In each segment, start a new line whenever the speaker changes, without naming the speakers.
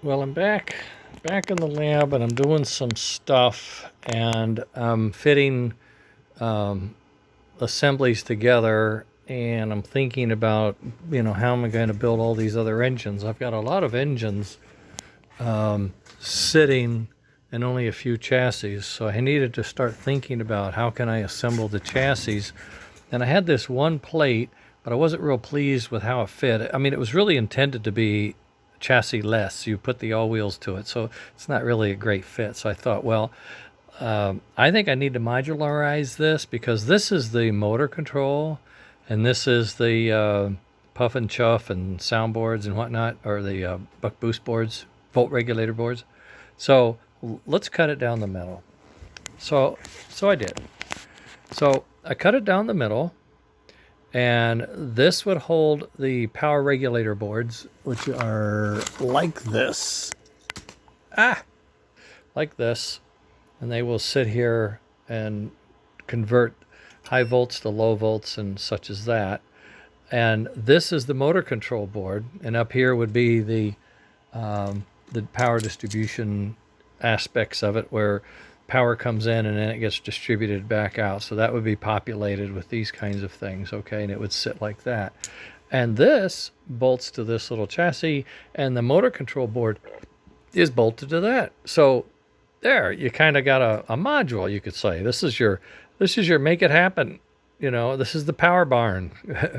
Well, I'm back in the lab, and I'm doing some stuff, and I'm fitting um, assemblies together, and I'm thinking about, how am I going to build all these other engines? I've got a lot of engines sitting and only a few chassis, so I needed to start thinking about how can I assemble the chassis. And I had this one plate, but I wasn't real pleased with how it fit. I mean, it was really intended to be chassis less. You put the all wheels to it, so it's not really a great fit. So I thought, well, I think I need to modularize this because this is the motor control, and this is the puff and chuff and soundboards and whatnot, or the buck boost boards, volt regulator boards. So let's cut it down the middle. So I did. So I cut it down the middle, and this would hold the power regulator boards, which are like this. Like this. And they will sit here and convert high volts to low volts and such as that. And this is the motor control board, and up here would be the power distribution aspects of it, where power comes in and then it gets distributed back out. So that would be populated with these kinds of things, okay? And it would sit like that. And this bolts to this little chassis, and the motor control board is bolted to that. So there, you kind of got a module, you could say. This is your make it happen. This is the power barn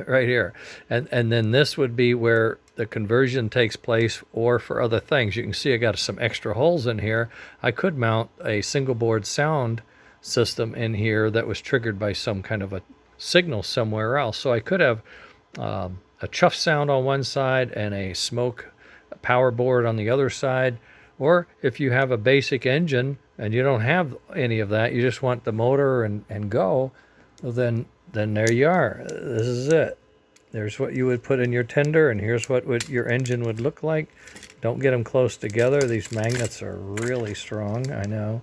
right here. And then this would be where the conversion takes place, or for other things. You can see I got some extra holes in here. I could mount a single board sound system in here that was triggered by some kind of a signal somewhere else. So I could have a chuff sound on one side and a smoke power board on the other side. Or if you have a basic engine and you don't have any of that, you just want the motor and go, well, then there you are. This is it. There's what you would put in your tender, and here's what your engine would look like. Don't get them close together. These magnets are really strong, I know.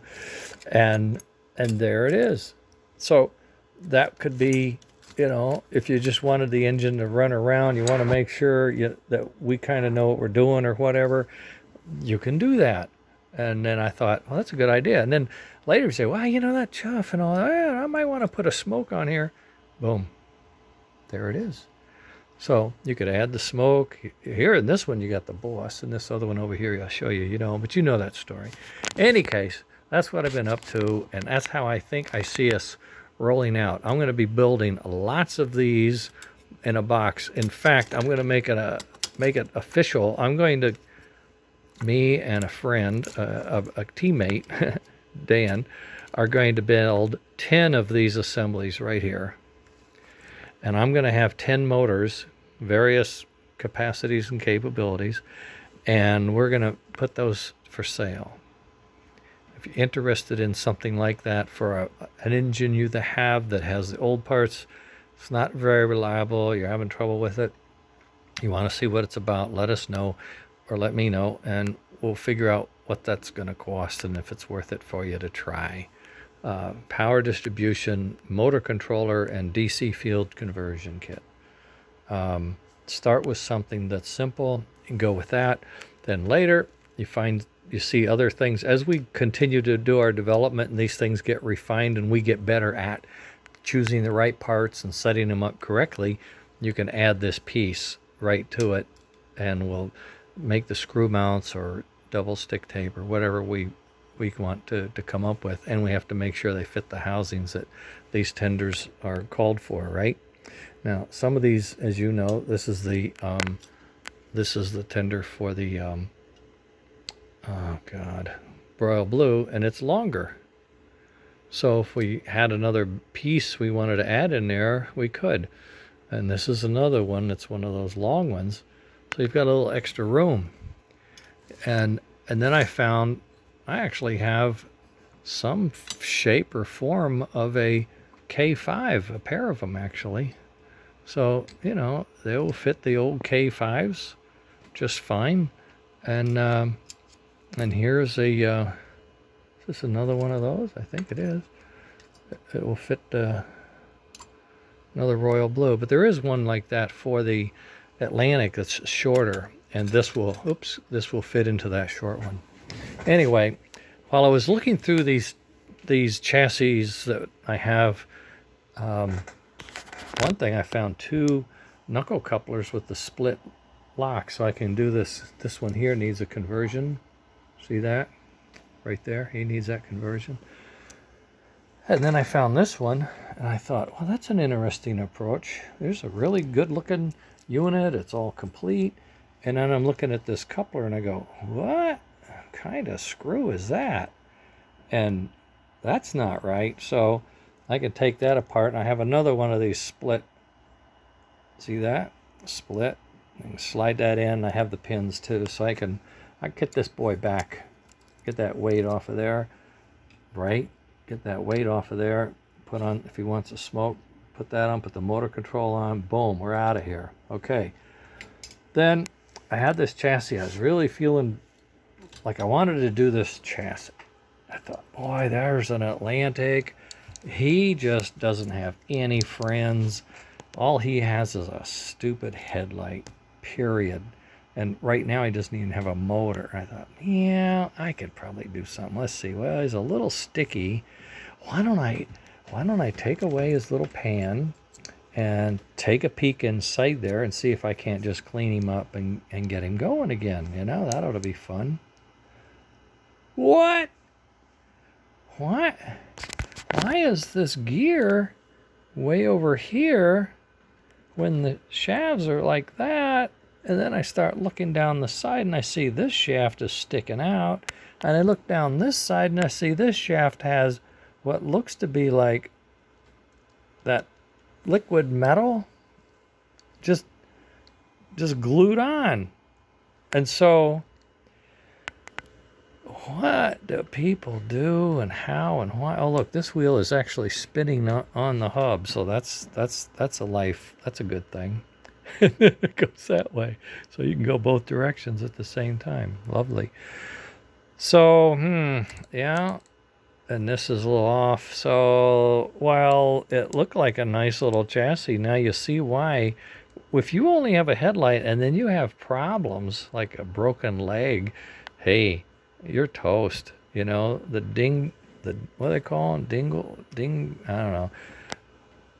And there it is. So that could be, if you just wanted the engine to run around, you want to make sure that we kind of know what we're doing or whatever, you can do that. And then I thought, well, that's a good idea. And then later you say, well, that chuff and all that, I might want to put a smoke on here. Boom. There it is. So you could add the smoke. Here in this one, you got the boss, and this other one over here, I'll show you, but you know that story. Any case, that's what I've been up to, and that's how I think I see us rolling out. I'm going to be building lots of these in a box. In fact, I'm going to make it official. Me and a friend, a teammate, Dan, are going to build 10 of these assemblies right here. And I'm going to have 10 motors, various capacities and capabilities, and we're going to put those for sale. If you're interested in something like that for an engine you have that has the old parts, it's not very reliable, you're having trouble with it, you want to see what it's about, let us know, or let me know, and we'll figure out what that's going to cost and if it's worth it for you to try. Power distribution, motor controller, and DC field conversion kit. Start with something that's simple and go with that. Then later you see other things. As we continue to do our development and these things get refined and we get better at choosing the right parts and setting them up correctly, you can add this piece right to it, and we'll make the screw mounts or double stick tape or whatever we want to come up with, and we have to make sure they fit the housings that these tenders are called for, right? Now, some of these, as you know, this is the tender for the Royal Blue, and it's longer. So if we had another piece we wanted to add in there, we could. And this is another one that's one of those long ones. So you've got a little extra room. And then I found I actually have some shape or form of a K5, a pair of them actually. So, they will fit the old K5s just fine. And here's is this another one of those? I think it is. It will fit another Royal Blue. But there is one like that for the Atlantic that's shorter. and this will, oops, this will fit into that short one. Anyway, while I was looking through these chassis that I have, one thing I found 2 knuckle couplers with the split lock, so I can do this. This one here needs a conversion. See that? Right there, he needs that conversion. And then I found this one, and I thought, well, that's an interesting approach. There's a really good-looking unit. It's all complete. And then I'm looking at this coupler, and I go, what kind of screw is that? And that's not right. So I can take that apart, and I have another one of these split. See that? Split. I can slide that in. I have the pins, too, so I can get this boy back. Get that weight off of there. Right? Get that weight off of there. Put on, if he wants to smoke, put that on, put the motor control on. Boom, we're out of here. Okay. Then I had this chassis. I was really feeling like I wanted to do this chassis. I thought, boy, there's an Atlantic. He just doesn't have any friends. All he has is a stupid headlight, period. And right now he doesn't even have a motor. I thought, yeah, I could probably do something. Let's see. Well, he's a little sticky. Why don't I take away his little pan and take a peek inside there and see if I can't just clean him up and get him going again. You know, that ought to be fun. What? What? Why is this gear way over here when the shafts are like that? And then I start looking down the side and I see this shaft is sticking out. And I look down this side and I see this shaft has what looks to be like that liquid metal just glued on. And so what do people do and how and why? Oh, look, this wheel is actually spinning on the hub. So that's a life. That's a good thing. It goes that way, so you can go both directions at the same time. Lovely. So yeah, and this is a little off. So while it looked like a nice little chassis, now you see why. If you only have a headlight and then you have problems like a broken leg, hey, you're toast. You know, what do they call them? I don't know.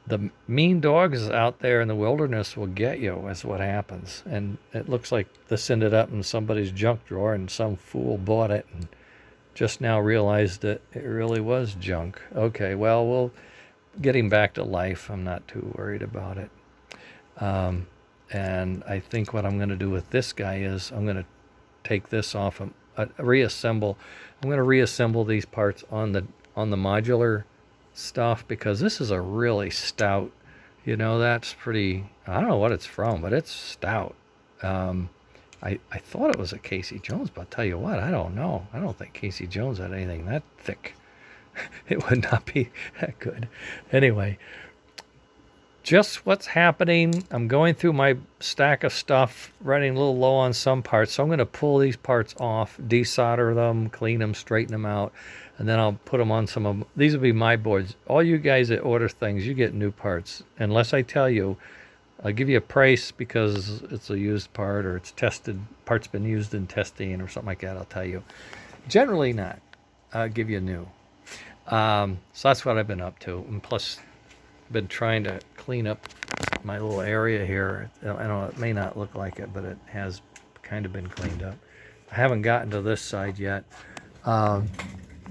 The mean dogs out there in the wilderness will get you, is what happens. And it looks like this ended up in somebody's junk drawer and some fool bought it and just now realized that it really was junk. Okay, well, we'll get him back to life. I'm not too worried about it. And I think what I'm going to do with this guy is I'm going to take this off and reassemble. I'm going to reassemble these parts on the modular stuff, because this is a really stout, you know, that's pretty, I don't know what it's from, but it's stout. I thought it was a Casey Jones, but I'll tell you what, I don't know. I don't think Casey Jones had anything that thick. It would not be that good. Anyway, just what's happening. I'm going through my stack of stuff, running a little low on some parts, so I'm going to pull these parts off, desolder them, clean them, straighten them out, and then I'll put them on some of them. These will be my boards. All you guys that order things, you get new parts. Unless I tell you, I'll give you a price because it's a used part or it's tested, part's been used in testing or something like that, I'll tell you. Generally not. I'll give you new. So that's what I've been up to. And plus, been trying to clean up my little area here. I know it may not look like it, but it has kind of been cleaned up. I haven't gotten to this side yet.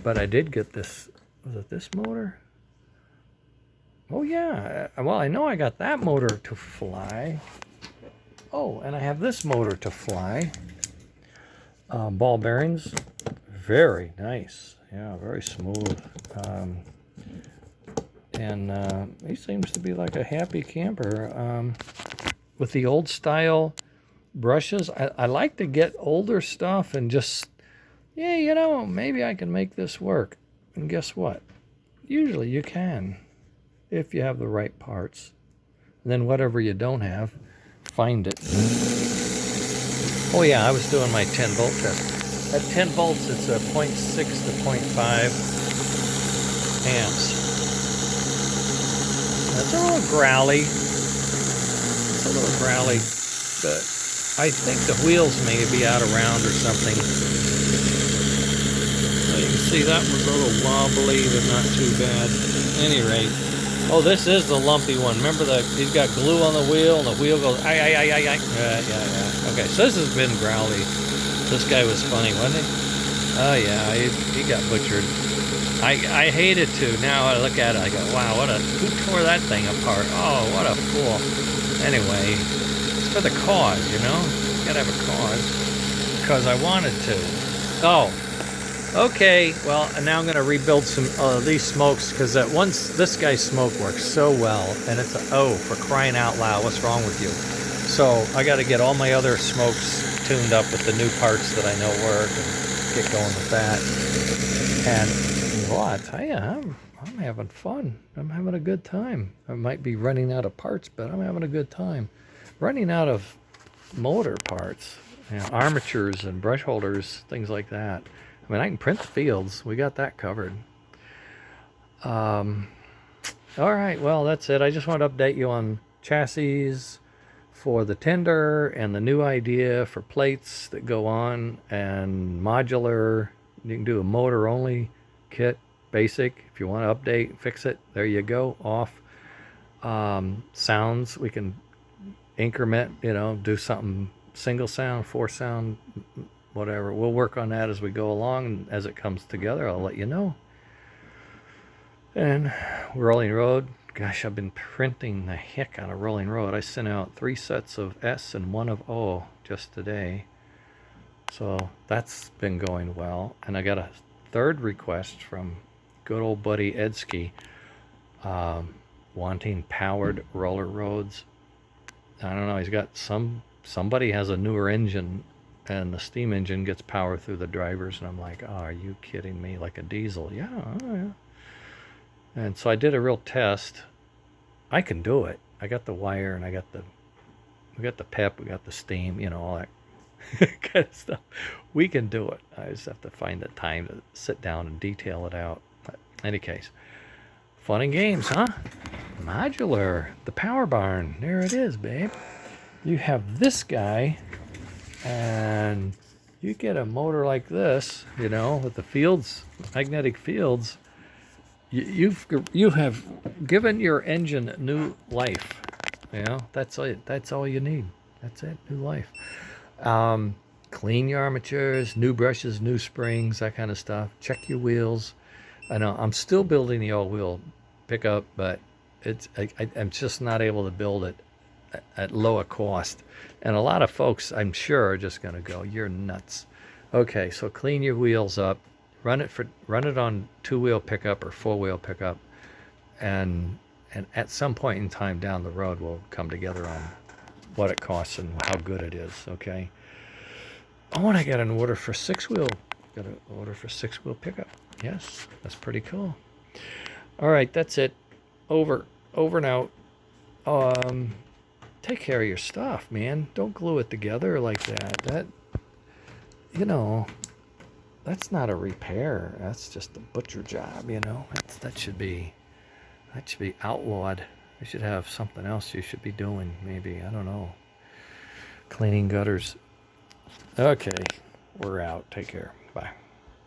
But I did get this, was it this motor? Oh yeah, well I know I got that motor to fly. Oh, and I have this motor to fly. Ball bearings, very nice. Yeah, very smooth. And he seems to be like a happy camper. With the old style brushes, I like to get older stuff and just, yeah, you know, maybe I can make this work. And guess what? Usually you can, if you have the right parts. And then whatever you don't have, find it. Oh yeah, I was doing my 10 volt test. At 10 volts, it's a 0.6 to 0.5 amps. That's a little growly. It's a little growly, but I think the wheels may be out of round or something. So you can see that one's a little wobbly, but not too bad. At any rate. Oh, this is the lumpy one. Remember that he's got glue on the wheel, and the wheel goes, ay. Yeah. Okay, so this has been growly. This guy was funny, wasn't he? Oh, yeah, he got butchered. I hate it too. Now I look at it, I go, wow, who tore that thing apart? Oh, what a fool. Anyway, it's for the cause, you know? Gotta have a cause. Because I wanted to. Oh, okay. Well, now I'm gonna rebuild some these smokes, because once this guy's smoke works so well, and it's for crying out loud, what's wrong with you? So I got to get all my other smokes tuned up with the new parts that I know work, and get going with that. And well, I tell you, I'm having fun. I'm having a good time. I might be running out of parts, but I'm having a good time. Running out of motor parts, armatures and brush holders, things like that. I mean, I can print the fields. We got that covered. All right, well, that's it. I just want to update you on chassis for the tender and the new idea for plates that go on, and modular. You can do a motor only kit, basic. If you want to update, fix it, there you go, off. Sounds, we can increment, do something single sound, 4 sound, whatever. We'll work on that as we go along, and as it comes together, I'll let you know. And Rolling Road, gosh, I've been printing the heck out of Rolling Road. I sent out 3 sets of S and 1 of O just today. So that's been going well. And I got a 3rd request from good old buddy Edsky, wanting powered roller roads. I don't know, he's got somebody has a newer engine, and the steam engine gets power through the drivers, and I'm like, oh, are you kidding me? Like a diesel? Yeah, oh, yeah. And so I did a real test. I can do it. I got the wire, and we got the pep, we got the steam, all that kind of stuff. We can do it. I just have to find the time to sit down and detail it out. But in any case, fun and games, huh? Modular, the power barn. There it is, babe. You have this guy, and you get a motor like this, with the fields, magnetic fields. You have given your engine new life. That's it. That's all you need. That's it. New life. Clean your armatures, new brushes, new springs, that kind of stuff. Check your wheels. I know I'm still building the all-wheel pickup, but I'm just not able to build it at lower cost. And a lot of folks, I'm sure, are just going to go, "You're nuts." Okay, so clean your wheels up. Run it on 2-wheel pickup or 4-wheel pickup, and at some point in time down the road, we'll come together on what it costs and how good it is. Okay. Oh, and I got an order for 6-wheel. Got an order for 6-wheel pickup. Yes, that's pretty cool. All right, that's it. Over and out. Take care of your stuff, man. Don't glue it together like that. That's not a repair. That's just a butcher job, That should be outlawed. You should have something else you should be doing, maybe. I don't know. Cleaning gutters. Okay, we're out. Take care. Bye.